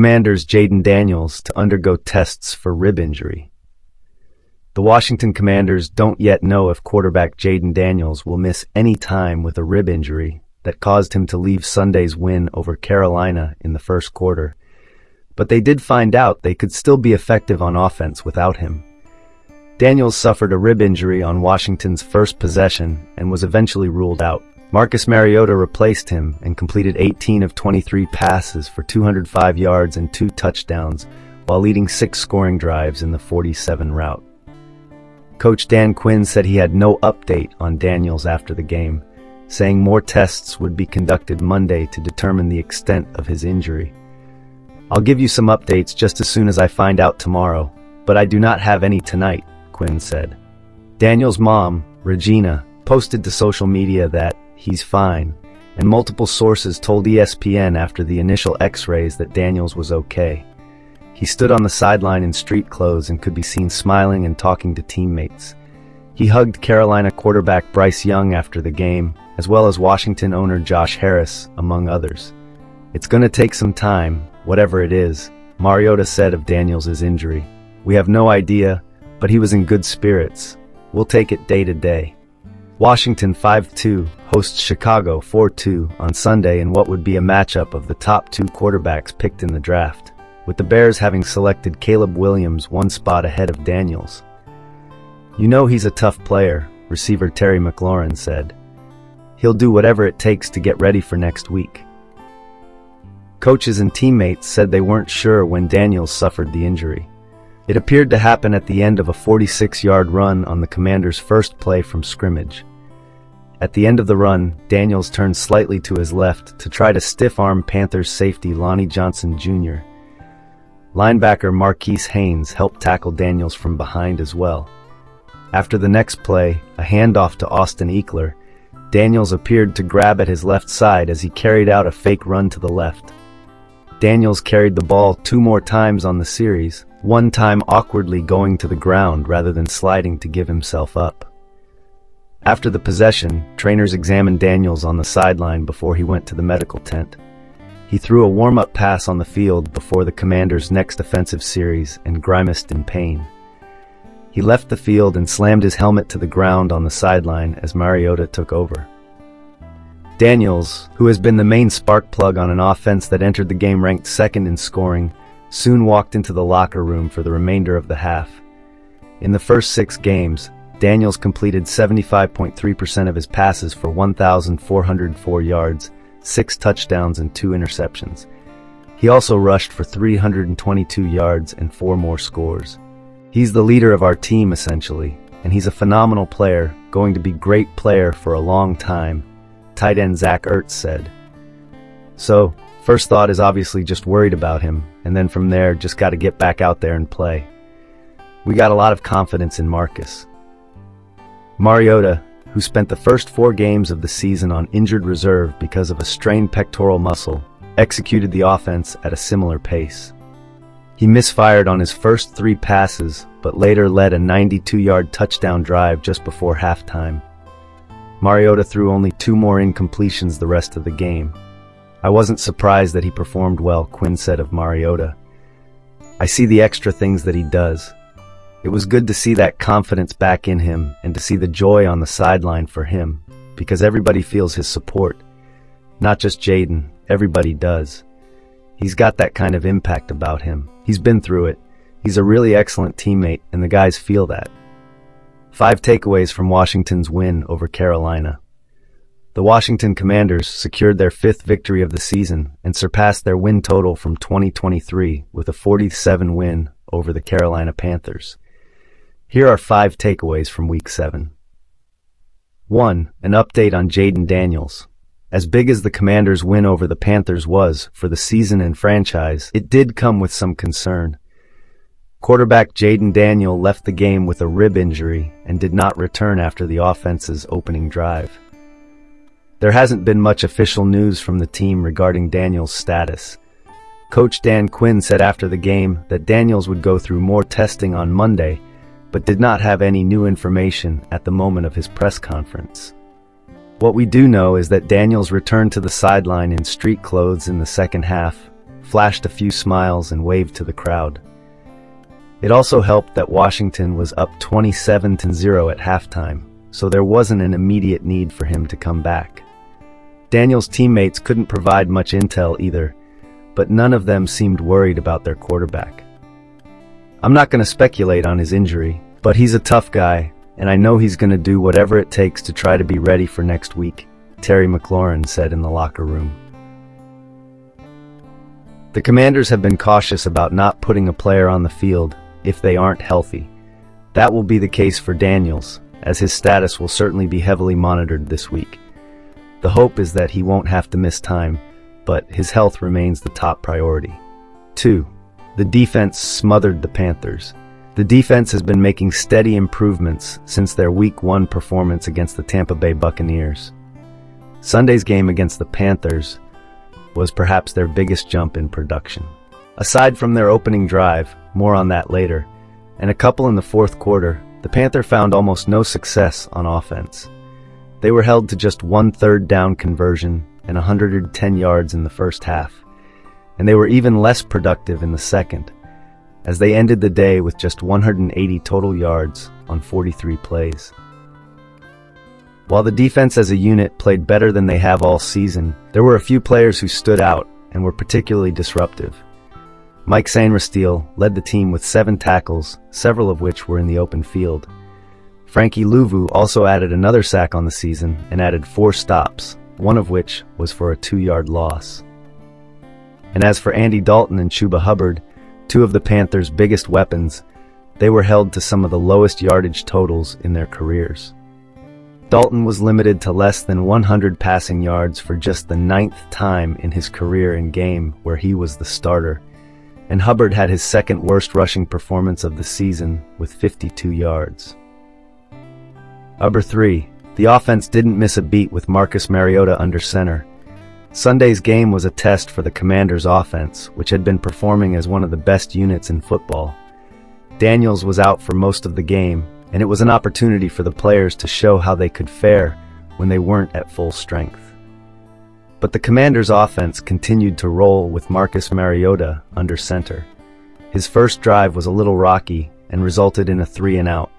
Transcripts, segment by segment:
Commanders Jayden Daniels to undergo tests for rib injury. The Washington Commanders don't yet know if quarterback Jayden Daniels will miss any time with a rib injury that caused him to leave Sunday's win over Carolina in the first quarter. But they did find out they could still be effective on offense without him. Daniels suffered a rib injury on Washington's first possession and was eventually ruled out. Marcus Mariota replaced him and completed 18 of 23 passes for 205 yards and 2 touchdowns, while leading 6 scoring drives in the 47 route. Coach Dan Quinn said he had no update on Daniels after the game, saying more tests would be conducted Monday to determine the extent of his injury. "I'll give you some updates just as soon as I find out tomorrow, but I do not have any tonight," Quinn said. Daniels' mom, Regina, posted to social media that he's fine, and multiple sources told ESPN after the initial x-rays that Daniels was okay. He stood on the sideline in street clothes and could be seen smiling and talking to teammates. He hugged Carolina quarterback Bryce Young after the game, as well as Washington owner Josh Harris, among others. "It's going to take some time, whatever it is," Mariota said of Daniels' injury. "We have no idea, but he was in good spirits. We'll take it day to day." Washington 5-2 hosts Chicago 4-2 on Sunday in what would be a matchup of the top 2 quarterbacks picked in the draft, with the Bears having selected Caleb Williams 1 spot ahead of Daniels. "You know he's a tough player," receiver Terry McLaurin said. "He'll do whatever it takes to get ready for next week." Coaches and teammates said they weren't sure when Daniels suffered the injury. It appeared to happen at the end of a 46-yard run on the Commanders' first play from scrimmage. At the end of the run, Daniels turned slightly to his left to try to stiff-arm Panthers safety Lonnie Johnson Jr. Linebacker Marquise Haynes helped tackle Daniels from behind as well. After the next play, a handoff to Austin Ekeler, Daniels appeared to grab at his left side as he carried out a fake run to the left. Daniels carried the ball 2 more times on the series, one time awkwardly going to the ground rather than sliding to give himself up. After the possession, trainers examined Daniels on the sideline before he went to the medical tent. He threw a warm-up pass on the field before the Commanders' next offensive series and grimaced in pain. He left the field and slammed his helmet to the ground on the sideline as Mariota took over. Daniels, who has been the main spark plug on an offense that entered the game ranked 2nd in scoring, soon walked into the locker room for the remainder of the half. In the first 6 games, Daniels completed 75.3% of his passes for 1,404 yards, 6 touchdowns and 2 interceptions. He also rushed for 322 yards and 4 more scores. "He's the leader of our team essentially, and he's a phenomenal player, going to be great player for a long time," tight end Zach Ertz said. "So, first thought is obviously just worried about him, and then from there just got to get back out there and play. We got a lot of confidence in Marcus." Mariota, who spent the first 4 games of the season on injured reserve because of a strained pectoral muscle, executed the offense at a similar pace. He misfired on his first 3 passes, but later led a 92-yard touchdown drive just before halftime. Mariota threw only 2 more incompletions the rest of the game. "I wasn't surprised that he performed well," Quinn said of Mariota. "I see the extra things that he does. It was good to see that confidence back in him and to see the joy on the sideline for him, because everybody feels his support. Not just Jayden, everybody does. He's got that kind of impact about him. He's been through it. He's a really excellent teammate, and the guys feel that." 5 takeaways from Washington's win over Carolina. The Washington Commanders secured their 5th victory of the season and surpassed their win total from 2023 with a 47 win over the Carolina Panthers. Here are 5 takeaways from Week 7. 1. An update on Jayden Daniels. As big as the Commanders' win over the Panthers was for the season and franchise, it did come with some concern. Quarterback Jayden Daniels left the game with a rib injury and did not return after the offense's opening drive. There hasn't been much official news from the team regarding Daniels' status. Coach Dan Quinn said after the game that Daniels would go through more testing on Monday, but did not have any new information at the moment of his press conference. What we do know is that Daniels returned to the sideline in street clothes in the second half, flashed a few smiles, and waved to the crowd. It also helped that Washington was up 27-0 at halftime, so there wasn't an immediate need for him to come back. Daniels' teammates couldn't provide much intel either, but none of them seemed worried about their quarterback. "I'm not going to speculate on his injury, but he's a tough guy, and I know he's going to do whatever it takes to try to be ready for next week," Terry McLaurin said in the locker room. The Commanders have been cautious about not putting a player on the field if they aren't healthy. That will be the case for Daniels, as his status will certainly be heavily monitored this week. The hope is that he won't have to miss time, but his health remains the top priority. 2. The defense smothered the Panthers. The defense has been making steady improvements since their Week 1 performance against the Tampa Bay Buccaneers. Sunday's game against the Panthers was perhaps their biggest jump in production. Aside from their opening drive, more on that later, and a couple in the fourth quarter, the Panther found almost no success on offense. They were held to just 1 third-down conversion and 110 yards in the first half, and they were even less productive in the second, as they ended the day with just 180 total yards on 43 plays. While the defense as a unit played better than they have all season, there were a few players who stood out and were particularly disruptive. Mike Sainristil led the team with 7 tackles, several of which were in the open field. Frankie Luvu also added another sack on the season and added 4 stops, one of which was for a 2-yard loss. And as for Andy Dalton and Chuba Hubbard, 2 of the Panthers' biggest weapons, they were held to some of the lowest yardage totals in their careers. Dalton was limited to less than 100 passing yards for just the 9th time in his career in game where he was the starter, and Hubbard had his second worst rushing performance of the season with 52 yards. Number 3. The offense didn't miss a beat with Marcus Mariota under center. Sunday's game was a test for the Commanders' offense, which had been performing as one of the best units in football. Daniels was out for most of the game, and it was an opportunity for the players to show how they could fare when they weren't at full strength. But the Commanders' offense continued to roll with Marcus Mariota under center. His first drive was a little rocky and resulted in a 3-and-out.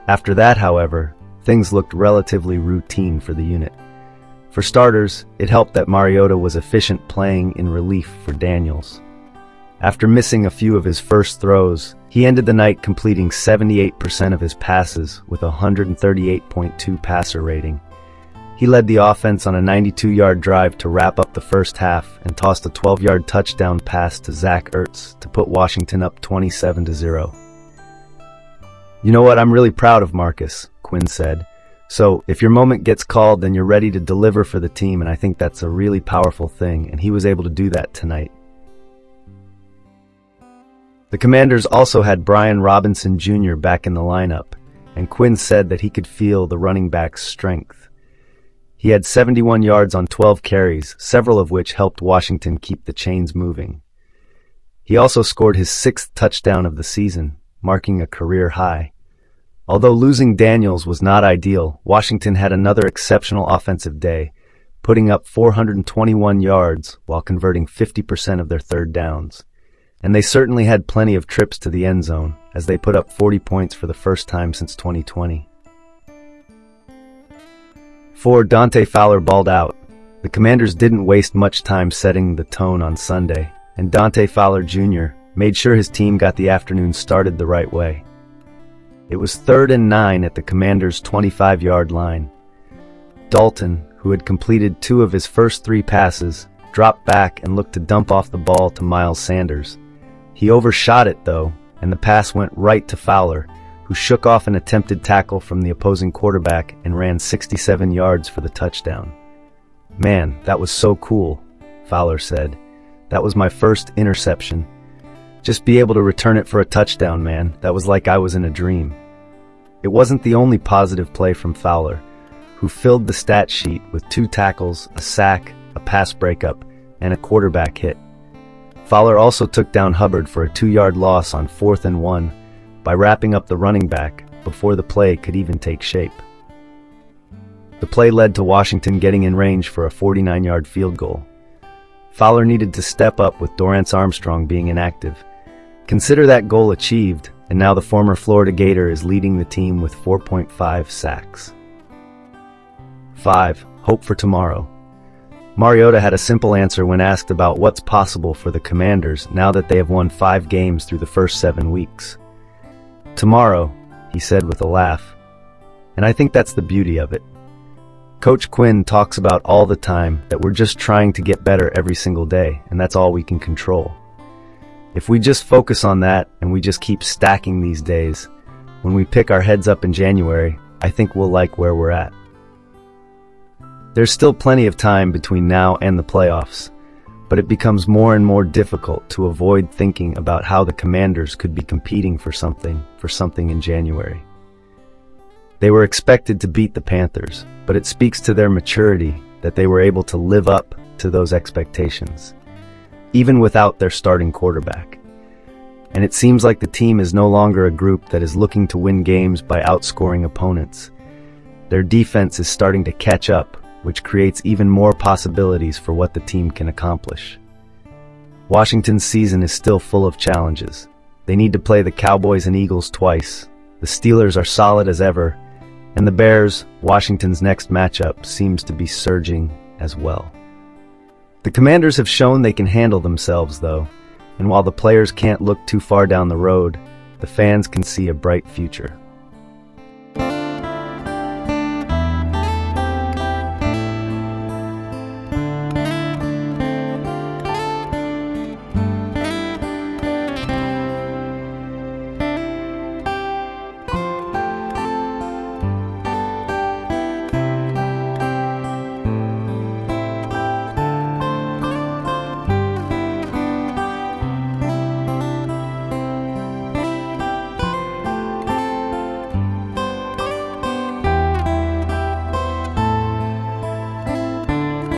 After that, however, things looked relatively routine for the unit. For starters, it helped that Mariota was efficient playing in relief for Daniels. After missing a few of his first throws, he ended the night completing 78% of his passes with a 138.2 passer rating. He led the offense on a 92-yard drive to wrap up the first half and tossed a 12-yard touchdown pass to Zach Ertz to put Washington up 27-0. "You know what, I'm really proud of Marcus," Quinn said. "So, if your moment gets called, then you're ready to deliver for the team, and I think that's a really powerful thing, and he was able to do that tonight." The Commanders also had Brian Robinson Jr. back in the lineup, and Quinn said that he could feel the running back's strength. He had 71 yards on 12 carries, several of which helped Washington keep the chains moving. He also scored his 6th touchdown of the season, marking a career high. Although losing Daniels was not ideal, Washington had another exceptional offensive day, putting up 421 yards while converting 50% of their third downs. And they certainly had plenty of trips to the end zone, as they put up 40 points for the first time since 2020. 4. Dante Fowler balled out. The Commanders didn't waste much time setting the tone on Sunday, and Dante Fowler Jr. made sure his team got the afternoon started the right way. It was 3rd and 9 at the Commanders' 25-yard line. Dalton, who had completed 2 of his first 3 passes, dropped back and looked to dump off the ball to Miles Sanders. He overshot it, though, and the pass went right to Fowler, who shook off an attempted tackle from the opposing quarterback and ran 67 yards for the touchdown. "Man, that was so cool," Fowler said. "That was my first interception. Just be able to return it for a touchdown, man. That was like I was in a dream." It wasn't the only positive play from Fowler, who filled the stat sheet with 2 tackles, a sack, a pass breakup, and a quarterback hit. Fowler also took down Hubbard for a 2-yard loss on 4th and 1 by wrapping up the running back before the play could even take shape. The play led to Washington getting in range for a 49-yard field goal. Fowler needed to step up with Dorrance Armstrong being inactive. Consider that goal achieved, and now the former Florida Gator is leading the team with 4.5 sacks. 5. Hope for tomorrow. Mariota had a simple answer when asked about what's possible for the Commanders now that they have won 5 games through the first 7 weeks. Tomorrow, he said with a laugh. And I think that's the beauty of it. Coach Quinn talks about all the time that we're just trying to get better every single day, and that's all we can control. If we just focus on that and we just keep stacking these days, when we pick our heads up in January, I think we'll like where we're at. There's still plenty of time between now and the playoffs, but it becomes more and more difficult to avoid thinking about how the Commanders could be competing for something in January. They were expected to beat the Panthers, but it speaks to their maturity that they were able to live up to those expectations, even without their starting quarterback. And it seems like the team is no longer a group that is looking to win games by outscoring opponents. Their defense is starting to catch up, which creates even more possibilities for what the team can accomplish. Washington's season is still full of challenges. They need to play the Cowboys and Eagles twice. The Steelers are solid as ever, and the Bears, Washington's next matchup, seems to be surging as well. The Commanders have shown they can handle themselves, though, and while the players can't look too far down the road, the fans can see a bright future.